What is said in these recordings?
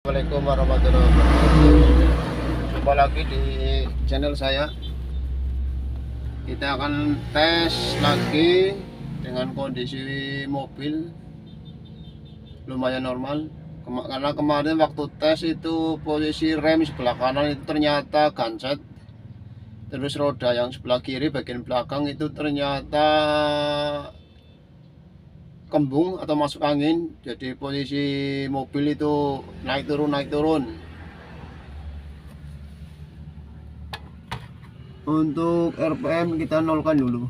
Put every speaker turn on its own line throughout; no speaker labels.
Assalamualaikum warahmatullahi wabarakatuh. Jumpa lagi di channel saya. Kita akan tes lagi dengan kondisi mobil lumayan normal. Karena kemarin waktu tes itu posisi rem sebelah kanan itu ternyata gancet. Terus roda yang sebelah kiri bagian belakang itu ternyata kembung atau masuk angin, jadi posisi mobil itu naik turun. Untuk RPM kita nolkan dulu.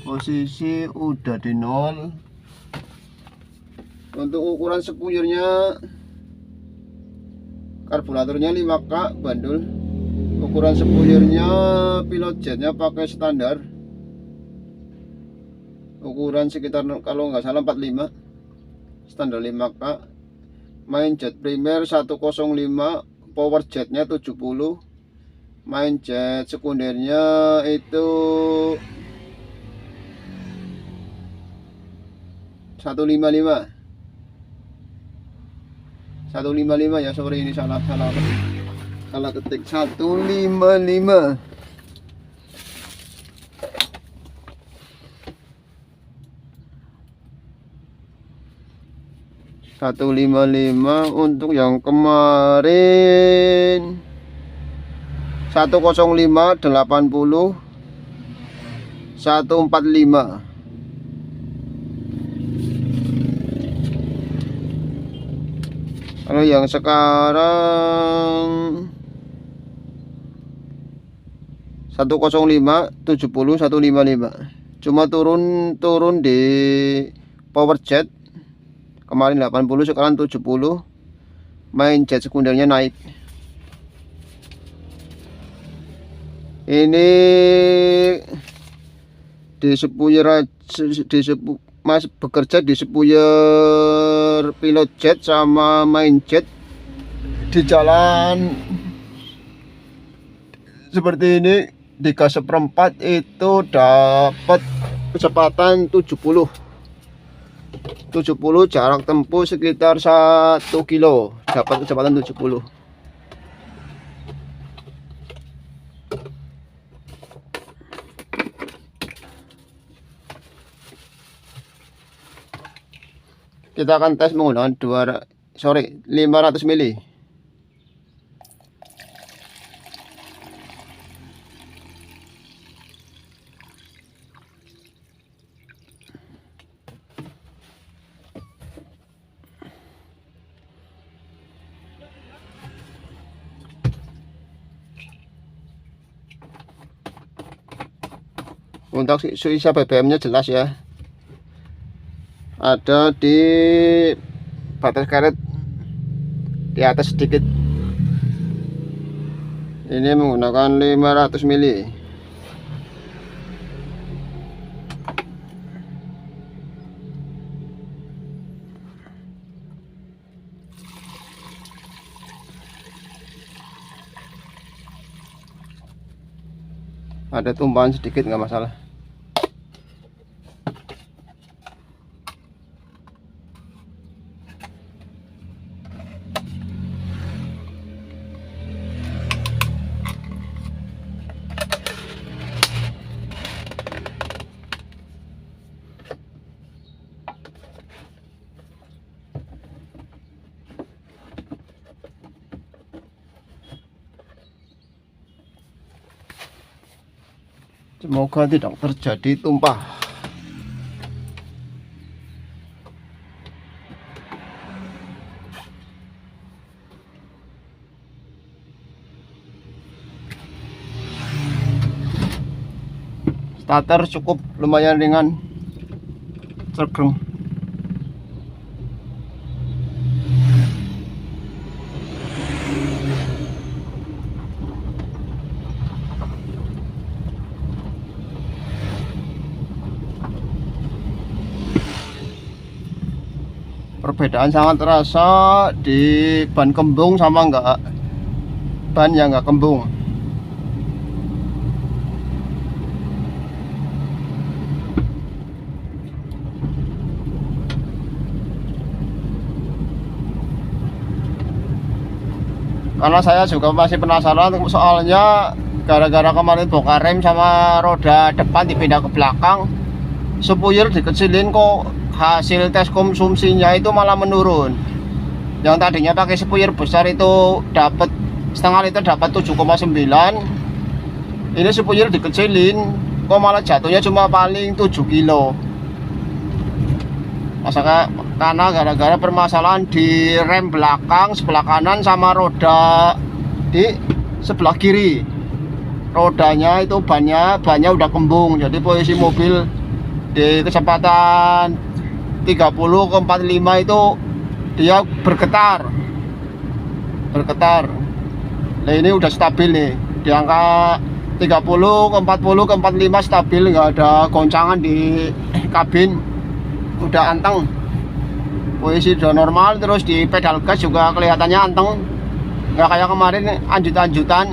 Posisi udah di nol. Untuk ukuran spuyernya, karburatornya 5K bandul. Ukuran spuyernya pilot jetnya pakai standar, ukuran sekitar kalau nggak salah 45, standar 5K. Main jet primer 105, power jetnya 70, main jet sekundernya itu 155 ya, sorry ini salah ketik, 155. Untuk yang kemarin 105 80 145. Kalau yang sekarang 105 70 155. Cuma turun di power jet. Kemarin 80, sekarang 70. Main jet sekundernya naik. Ini Mas bekerja di spuyer pilot jet sama main jet di jalan seperti ini. Di gas seperempat itu dapat kecepatan 70, jarak tempuh sekitar 1 kilo, dapat kecepatan 70. Kita akan tes menggunakan 500 mili. Untuk sisa BBM-nya jelas ya, ada di batas karet di atas sedikit. Ini menggunakan 500 mili. Ada tumpahan sedikit, nggak masalah. Semoga tidak terjadi tumpah. Starter cukup lumayan ringan, cergreng. Perbedaan sangat terasa di ban kembung sama ban yang enggak kembung. Karena saya juga masih penasaran, soalnya gara-gara kemarin bongkar rem sama roda depan dipindah ke belakang, sepuyer dikecilin kok hasil tes konsumsinya itu malah menurun. Yang tadinya pakai sepuyer besar itu dapat setengah liter dapat 7,9, ini sepuyer dikecilin kok malah jatuhnya cuma paling 7 kilo. Karena gara-gara permasalahan di rem belakang sebelah kanan sama roda di sebelah kiri. Rodanya itu bannya udah kembung, jadi posisi mobil di kecepatan 30 ke 45 itu dia bergetar. Nah ini udah stabil nih di angka 30 ke 40 ke 45 stabil, nggak ada goncangan di kabin, udah anteng, posisi udah normal. Terus di pedal gas juga kelihatannya anteng, nggak kayak kemarin anjut-anjutan.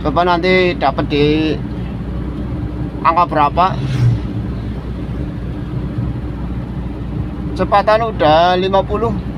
Coba nanti dapat di angka berapa. Kecepatan udah 50.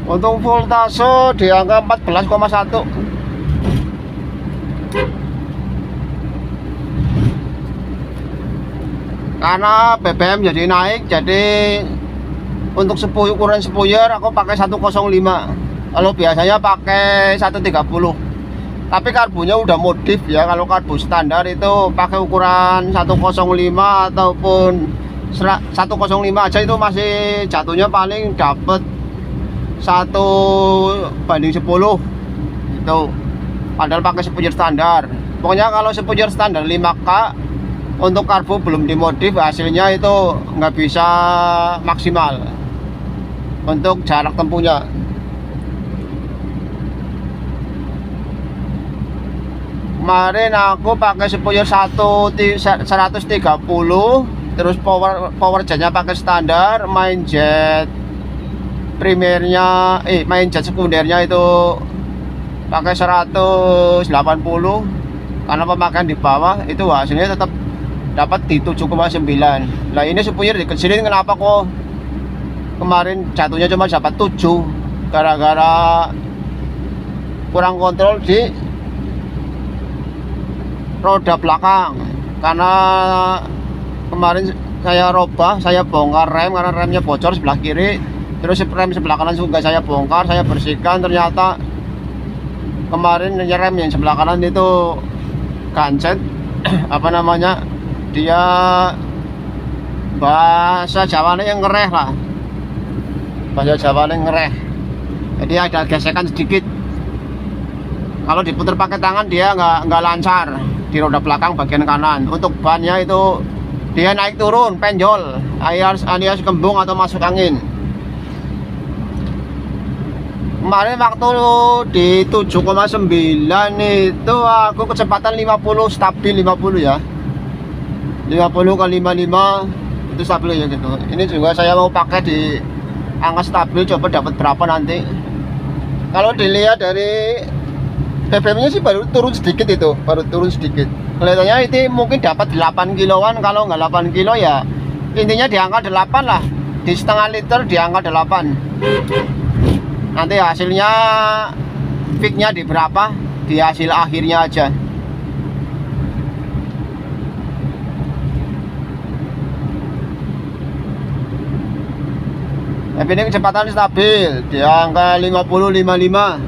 Untuk voltase di angka 14,1. Karena BBM jadi naik, jadi untuk ukuran sepuyer aku pakai 105. Kalau biasanya pakai 130. Tapi karbunya udah modif ya. Kalau karbu standar itu pakai ukuran 105 ataupun 105 aja itu masih jatuhnya paling dapat 1/10 itu, padahal pakai sepuyer standar. Pokoknya kalau sepuyer standar 5K untuk karbu belum dimodif, hasilnya itu nggak bisa maksimal untuk jarak tempuhnya. Kemarin aku pakai sepuyer 130, terus power jetnya pakai standar, main jet primernya main jet sekundernya itu pakai 180. Karena pemakaian di bawah itu hasilnya tetap dapat di 7,9. Nah ini sepuyer dikecilin, kenapa kok kemarin jatuhnya cuma dapat 7? Gara-gara kurang kontrol di roda belakang. Karena kemarin saya bongkar rem karena remnya bocor sebelah kiri. Terus rem sebelah kanan juga saya bongkar, saya bersihkan. Ternyata kemarin rem yang sebelah kanan itu gancet, apa namanya, dia bahasa Jawanya yang ngereh lah, bahasa Jawanya ngereh. Jadi ada gesekan sedikit. Kalau diputar pakai tangan dia nggak lancar di roda belakang bagian kanan. Untuk bannya itu dia naik turun, penjol, alias kembung atau masuk angin. Kemarin waktu di 7,9 itu aku kecepatan 50, stabil 50 ya, 50 ke 55 itu stabil ya gitu. Ini juga saya mau pakai di angka stabil, coba dapat berapa nanti. Kalau dilihat dari BBM nya sih baru turun sedikit, kelihatannya itu mungkin dapat 8 kiloan. Kalau nggak 8 kilo ya intinya di angka 8 lah, di setengah liter di angka 8. Nanti hasilnya fixnya di berapa, di hasil akhirnya aja. Tapi ini kecepatan stabil di angka 50-55,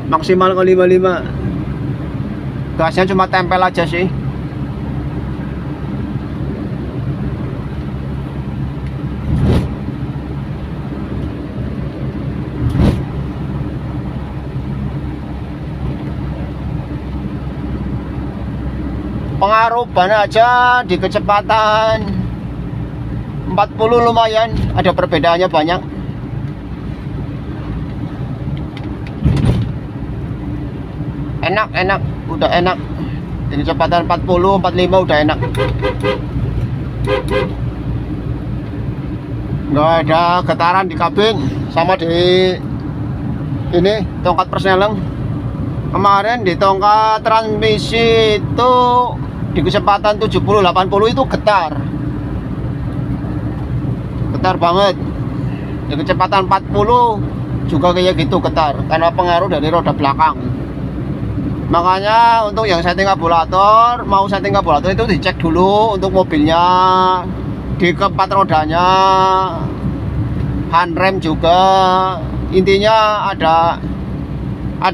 maksimal ke 55. Gasnya cuma tempel aja sih. pengaruh ban aja di kecepatan 40 lumayan ada perbedaannya banyak. Enak, udah enak. Di kecepatan 40, 45 udah enak. Nggak ada getaran di kabin sama di ini tongkat persneleng. Kemarin di tongkat transmisi itu di kecepatan 70-80 itu getar banget. Di kecepatan 40 juga kayak gitu getar karena pengaruh dari roda belakang. Makanya untuk yang setting karburator, mau setting karburator itu dicek dulu untuk mobilnya, di keempat rodanya, handrem juga. Intinya ada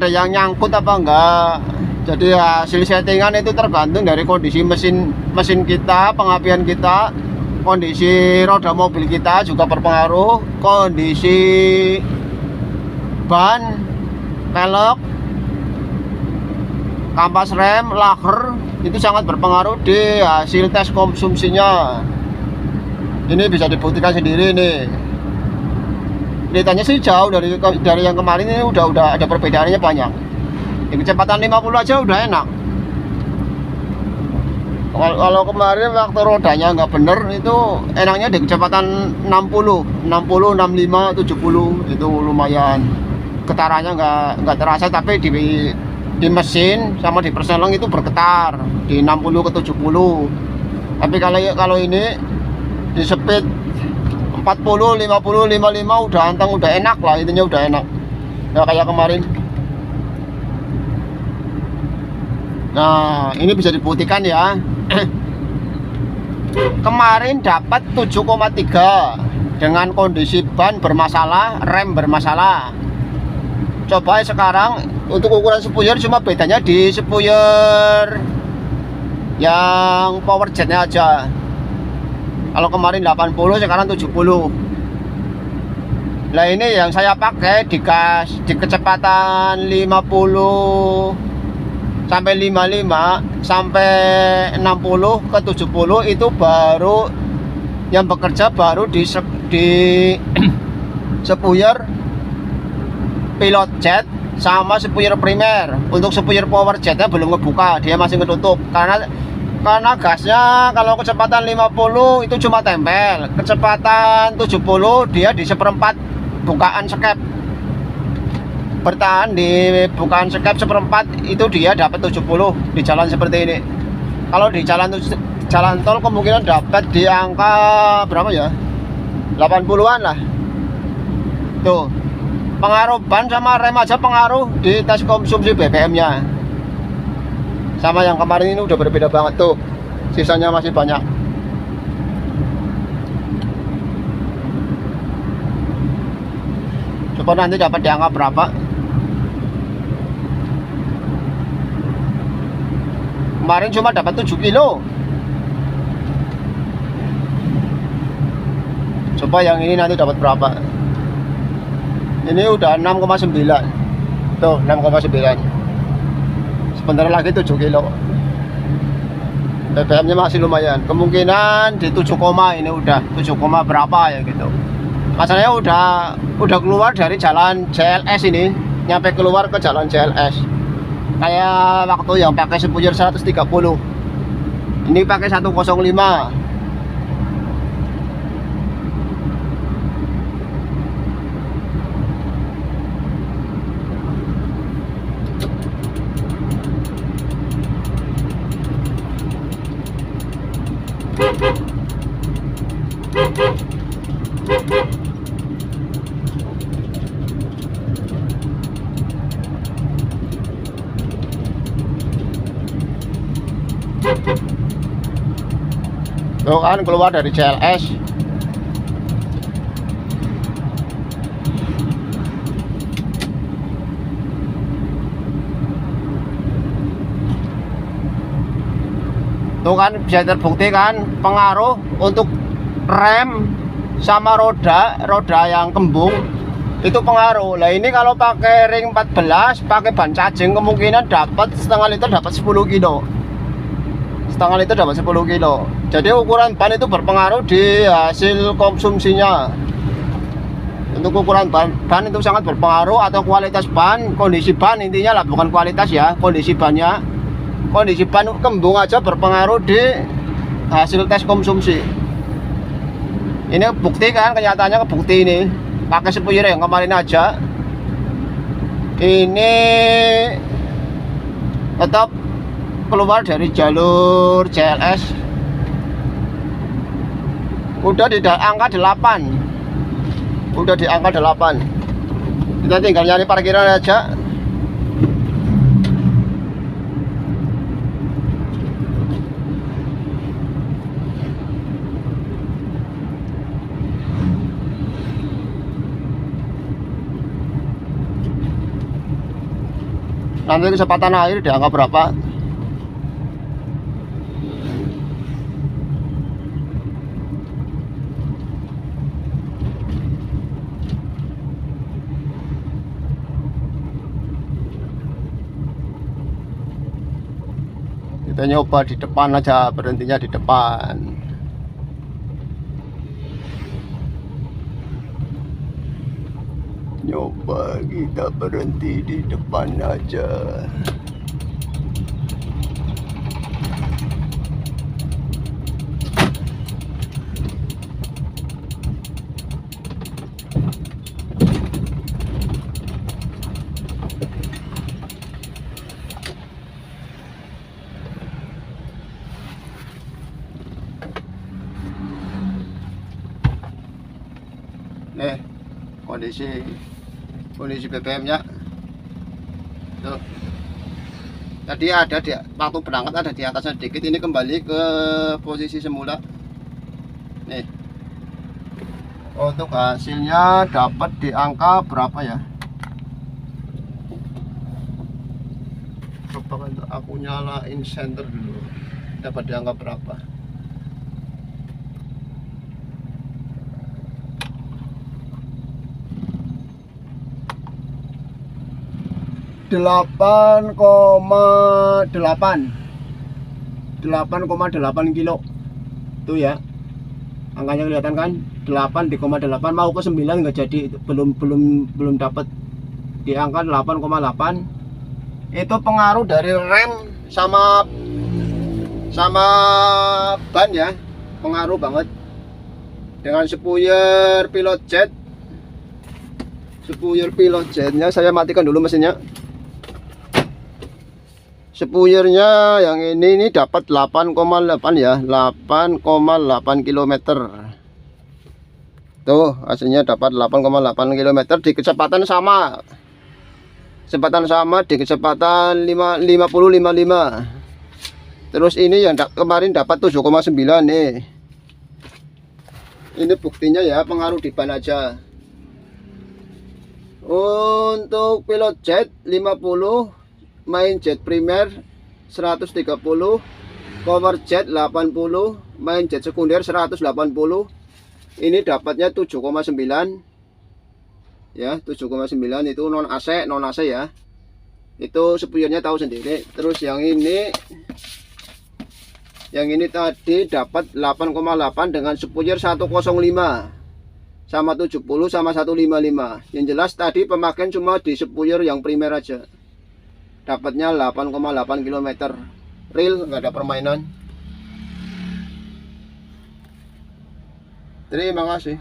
yang nyangkut apa enggak. Jadi hasil settingan itu tergantung dari kondisi mesin kita, pengapian kita, kondisi roda mobil kita juga berpengaruh, kondisi ban, pelek, kampas rem, laker itu sangat berpengaruh di hasil tes konsumsinya. Ini bisa dibuktikan sendiri nih. Kelihatannya sih jauh dari yang kemarin, ini udah ada perbedaannya banyak. Di kecepatan 50 aja udah enak. Kalau kemarin waktu rodanya nggak bener itu enaknya di kecepatan 60, 65, 70 itu lumayan. Getarannya nggak terasa, tapi di mesin sama di persneleng itu bergetar di 60 ke 70. Tapi kalau ini di speed 40, 50, 55 udah anteng, udah enak lah, intinya udah enak. Nggak kayak kemarin. Nah, ini bisa dibuktikan ya. Kemarin dapat 7,3 dengan kondisi ban bermasalah, rem bermasalah. Coba sekarang untuk ukuran spuyer cuma bedanya di spuyer yang power jetnya aja. Kalau kemarin 80, sekarang 70. Nah ini yang saya pakai di kecepatan 50 sampai 55 sampai 60 ke 70 itu baru yang bekerja baru di spuyer pilot jet sama spuyer primer. Untuk spuyer power jetnya belum ngebuka, dia masih ngetutup karena gasnya kalau kecepatan 50 itu cuma tempel, kecepatan 70 dia di seperempat bukaan skep, bertahan di bukaan skep seperempat itu dia dapat 70 di jalan seperti ini. Kalau di jalan tol kemungkinan dapat di angka berapa ya, 80-an lah. Tuh, pengaruh ban sama rem aja pengaruh di tes konsumsi BBM nya. Sama yang kemarin ini udah berbeda banget tuh, sisanya masih banyak. Coba nanti dapat di angka berapa. Kemarin cuma dapat 7 kilo. Coba yang ini nanti dapat berapa. Ini udah 6,9. Tuh 6,9. Sebentar lagi 7 kilo. BBM nya masih lumayan. Kemungkinan di 7, ini udah 7, berapa ya gitu. Masalahnya udah keluar dari jalan CLS ini, nyampe keluar ke jalan CLS. Kayak waktu yang pakai spuyer 130. Ini pakai 105. Tuh kan keluar dari CLS. Tuh kan bisa terbukti kan pengaruh untuk rem sama roda yang kembung itu pengaruh. Lah ini kalau pakai ring 14, pakai ban cacing kemungkinan dapat setengah liter, dapat 10 kilo. setengah liter dapat 10 kilo. Jadi ukuran ban itu berpengaruh di hasil konsumsinya. Untuk ukuran ban itu sangat berpengaruh, atau kualitas ban, kondisi ban intinya lah, bukan kualitas ya, kondisi bannya. Kondisi ban kembung aja berpengaruh di hasil tes konsumsi. Ini bukti kan, kenyataannya kebukti ini. Pakai spoiler yang kemarin aja. Ini tetap keluar dari jalur CLS. Udah di angka 8. Udah di angka 8. Kita tinggal nyari parkiran aja. Nanti kecepatan air di angka berapa? Kita nyoba di depan aja, berhentinya di depan. Nyoba kita berhenti di depan aja. Nih kondisi BBM-nya tuh. Tadi ada di waktu berangkat ada di atasnya sedikit, ini kembali ke posisi semula. Nih, untuk hasilnya dapat di angka berapa ya? Coba aku nyalain center dulu, dapat di angka berapa? 8,8 kilo tuh ya, angkanya kelihatan kan, 8,8 mau ke 9 nggak jadi, belum dapat di angka 8,8. Itu pengaruh dari rem sama ban ya, pengaruh banget. Dengan spoiler pilot jetnya saya matikan dulu mesinnya. Spoilernya yang ini dapat 8,8 ya, 8,8 km. Tuh hasilnya dapat 8,8 km di kecepatan sama. Di kecepatan 50-55. Terus ini yang kemarin dapat 7,9 nih. Ini buktinya ya, pengaruh di ban aja. Untuk pilot jet 50, main jet primer 130, power jet 80, main jet sekunder 180. Ini dapatnya 7,9 ya, 7,9 itu non AC ya. Itu spoilernya tahu sendiri. Terus yang ini tadi dapat 8,8 dengan spoiler 105 sama 70 sama 155. Yang jelas tadi pemakaian cuma di spoiler yang primer aja. Dapatnya 8,8 km. Real, nggak ada permainan. Terima kasih.